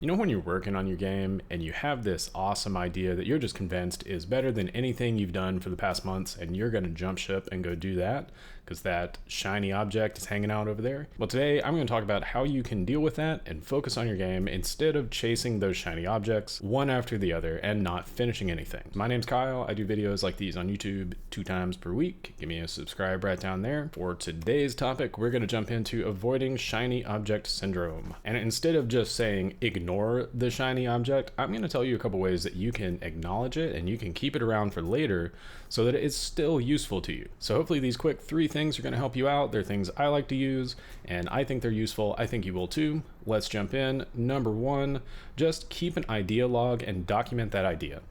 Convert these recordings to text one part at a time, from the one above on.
You know, when you're working on your game and you have this awesome idea that you're just convinced is better than anything you've done for the past months, and you're going to jump ship and go do that because that shiny object is hanging out over there? Well, today I'm going to talk about how you can deal with that and focus on your game instead of chasing those shiny objects one after the other and not finishing anything. My name's Kyle. I do videos like these on YouTube 2 times per week. Give me a subscribe right down there. For today's topic, we're going to jump into avoiding shiny object syndrome. And instead of just saying ignore the shiny object, I'm going to tell you a couple ways that you can acknowledge it and you can keep it around for later so that it's still useful to you. So hopefully these quick 3 things are going to help you out. They're things I like to use and I think they're useful. I think you will too. Let's jump in. Number 1, just keep an idea log and document that idea.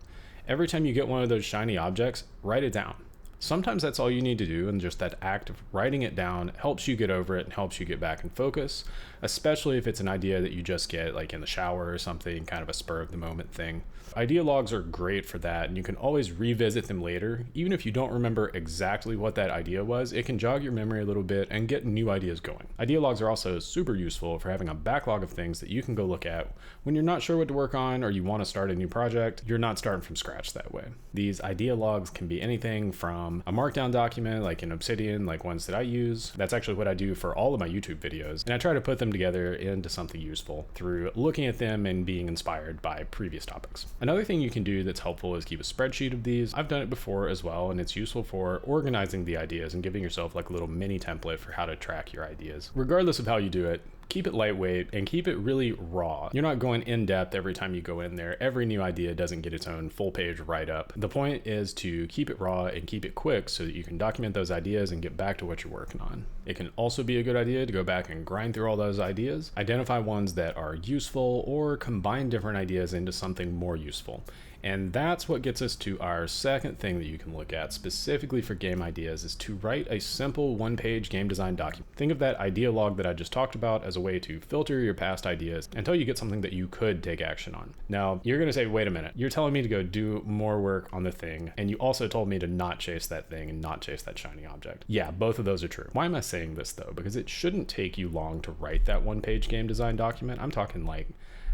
Every time you get one of those shiny objects, write it down. Sometimes that's all you need to do, and just that act of writing it down helps you get over it and helps you get back in focus, especially if it's an idea that you just get like in the shower or something, kind of a spur of the moment thing. Idea logs are great for that, and you can always revisit them later. Even if you don't remember exactly what that idea was, it can jog your memory a little bit and get new ideas going. Idea logs are also super useful for having a backlog of things that you can go look at when you're not sure what to work on or you want to start a new project. You're not starting from scratch that way. These idea logs can be anything from a markdown document like in Obsidian, like ones that I use. That's actually what I do for all of my YouTube videos, and I try to put them together into something useful through looking at them and being inspired by previous topics. Another thing you can do that's helpful is keep a spreadsheet of these. I've done it before as well, and it's useful for organizing the ideas and giving yourself like a little mini template for how to track your ideas. Regardless of how you do it, keep it lightweight and keep it really raw. You're not going in depth every time you go in there. Every new idea doesn't get its own full page write-up. The point is to keep it raw and keep it quick so that you can document those ideas and get back to what you're working on. It can also be a good idea to go back and grind through all those ideas, identify ones that are useful, or combine different ideas into something more useful. And that's what gets us to our second thing that you can look at specifically for game ideas, is to write a simple 1-page game design document. Think of that idea log that I just talked about as a way to filter your past ideas until you get something that you could take action on. Now, you're going to say, wait a minute, you're telling me to go do more work on the thing, and you also told me to not chase that thing and not chase that shiny object. Yeah, both of those are true. Why am I saying this though? Because it shouldn't take you long to write that 1-page game design document. I'm talking like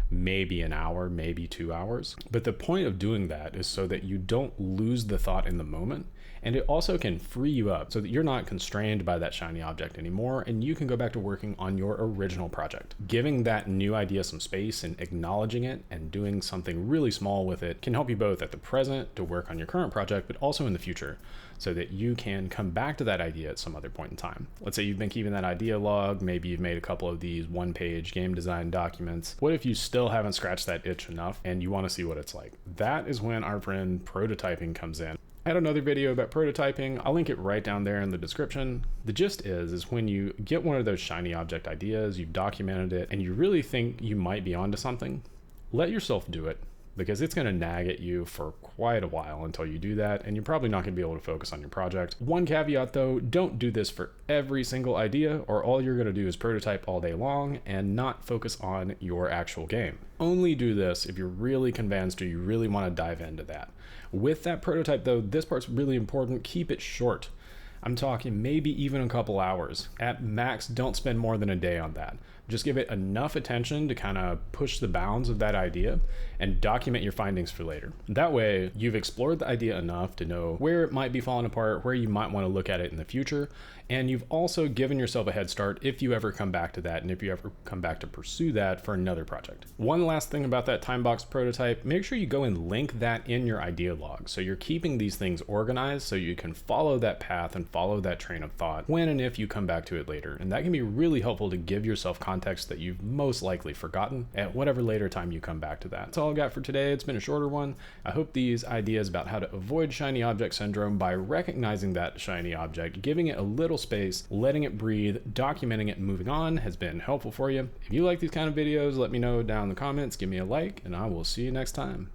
maybe an hour, maybe 2 hours. But the point of doing that is so that you don't lose the thought in the moment. And it also can free you up so that you're not constrained by that shiny object anymore, and you can go back to working on your original project. Giving that new idea some space and acknowledging it and doing something really small with it can help you both at the present to work on your current project, but also in the future so that you can come back to that idea at some other point in time. Let's say you've been keeping that idea log, maybe you've made a couple of these 1-page game design documents. What if you still haven't scratched that itch enough and you want to see what it's like? That is when our friend prototyping comes in. I had another video about prototyping. I'll link it right down there in the description. The gist is when you get one of those shiny object ideas, you've documented it, and you really think you might be onto something, let yourself do it, because it's going to nag at you for quite a while until you do that, and you're probably not going to be able to focus on your project. One caveat though, don't do this for every single idea, or all you're going to do is prototype all day long and not focus on your actual game. Only do this if you're really convinced or you really want to dive into that. With that prototype though, this part's really important. Keep it short. I'm talking maybe even a couple hours. At max, don't spend more than a day on that. Just give it enough attention to kind of push the bounds of that idea and document your findings for later. That way, you've explored the idea enough to know where it might be falling apart, where you might want to look at it in the future, and you've also given yourself a head start if you ever come back to that and if you ever come back to pursue that for another project. One last thing about that time box prototype, make sure you go and link that in your idea log so you're keeping these things organized so you can follow that path and follow that train of thought when and if you come back to it later. And that can be really helpful to give yourself context that you've most likely forgotten at whatever later time you come back to that. That's all I got for today. It's been a shorter one. I hope these ideas about how to avoid shiny object syndrome by recognizing that shiny object, giving it a little space, letting it breathe, documenting it, and moving on has been helpful for you. If you like these kind of videos, let me know down in the comments, give me a like, and I will see you next time.